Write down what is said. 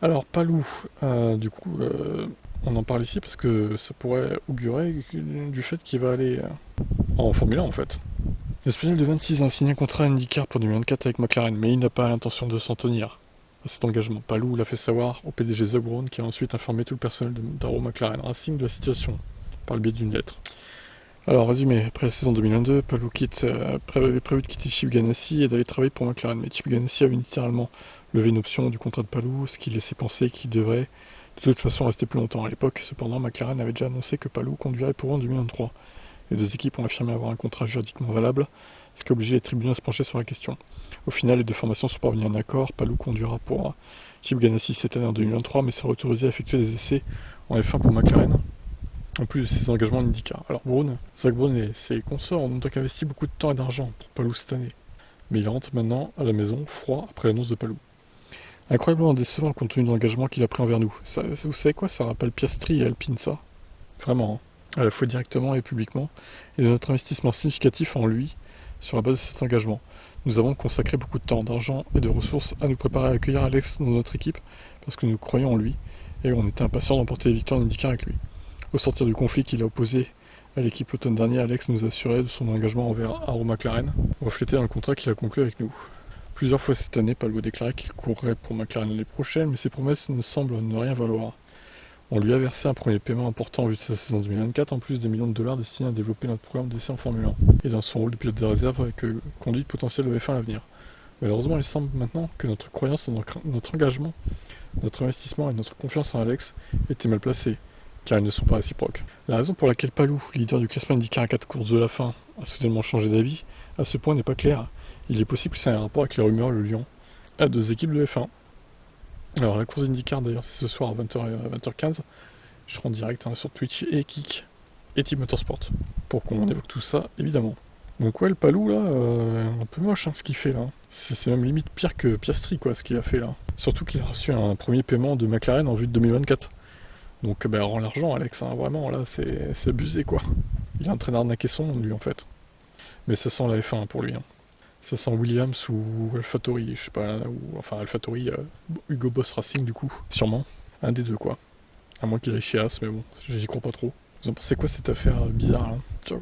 Alors, Palou, on en parle ici parce que ça pourrait augurer du fait qu'il va aller en Formule 1 en fait. L'Espagnol de 26 ans a signé un contrat IndyCar pour 2024 avec McLaren, mais il n'a pas l'intention de s'en tenir à cet engagement. Palou l'a fait savoir au PDG Zak Brown, qui a ensuite informé tout le personnel d'Arrow McLaren Racing de la situation, par le biais d'une lettre. Alors, résumé, après la saison 2022, Palou avait prévu de quitter Chip Ganassi et d'aller travailler pour McLaren, mais Chip Ganassi avait littéralement levé une option du contrat de Palou, ce qui laissait penser qu'il devrait de toute façon rester plus longtemps. À l'époque, cependant, McLaren avait déjà annoncé que Palou conduirait pour eux en 2023. Les deux équipes ont affirmé avoir un contrat juridiquement valable, ce qui a obligé les tribunaux à se pencher sur la question. Au final, les deux formations sont parvenues à un accord. Palou conduira pour Chip Ganassi cette année en 2023, mais sera autorisé à effectuer des essais en F1 pour McLaren, en plus de ses engagements en IndyCar. Alors Zak Brown et ses consorts ont donc investi beaucoup de temps et d'argent pour Palou cette année. Mais il rentre maintenant à la maison, froid, après l'annonce de Palou. Incroyablement décevant compte tenu de l'engagement qu'il a pris envers nous. Vous savez quoi, ça rappelle Piastri et Alpine, ça. Vraiment, hein. À la fois directement et publiquement, et de notre investissement significatif en lui, sur la base de cet engagement. Nous avons consacré beaucoup de temps, d'argent et de ressources à nous préparer à accueillir Alex dans notre équipe, parce que nous croyons en lui, et on était impatients d'emporter les victoires d'IndyCar avec lui. Au sortir du conflit qu'il a opposé à l'équipe l'automne dernier, Alex nous a assuré de son engagement envers Arrow McLaren, reflété dans le contrat qu'il a conclu avec nous. Plusieurs fois cette année, Palou a déclaré qu'il courrait pour McLaren l'année prochaine, mais ses promesses ne semblent ne rien valoir. On lui a versé un premier paiement important en vue de sa saison 2024, en plus des millions de dollars destinés à développer notre programme d'essai en Formule 1, et dans son rôle de pilote de réserve avec conduite potentielle de F1 à l'avenir. Malheureusement, il semble maintenant que notre croyance en notre engagement, notre investissement et notre confiance en Alex étaient mal placés, car ils ne sont pas réciproques. La raison pour laquelle Palou, leader du classement IndyCar à 4 courses de la fin, a soudainement changé d'avis, à ce point n'est pas claire. Il est possible que ça ait un rapport avec les rumeurs le liant à deux équipes de F1. Alors la course IndyCar d'ailleurs c'est ce soir à 20h15. Je serai en direct sur Twitch et Kik et Team Motorsport pour qu'on évoque tout ça évidemment. Donc ouais, le Palou là, un peu moche ce qu'il fait là. C'est même limite pire que Piastri quoi ce qu'il a fait là. Surtout qu'il a reçu un premier paiement de McLaren en vue de 2024. Donc rend l'argent Alex, vraiment là c'est abusé quoi. Il est en train d'arnaquer son monde lui en fait. Mais ça sent la F1 pour lui. Ça sent Williams ou AlphaTauri, je sais pas, enfin AlphaTauri, Hugo Boss Racing du coup, sûrement. Un des deux quoi. À moins qu'il aille chez As, mais bon, j'y crois pas trop. Vous en pensez quoi cette affaire bizarre là? Ciao.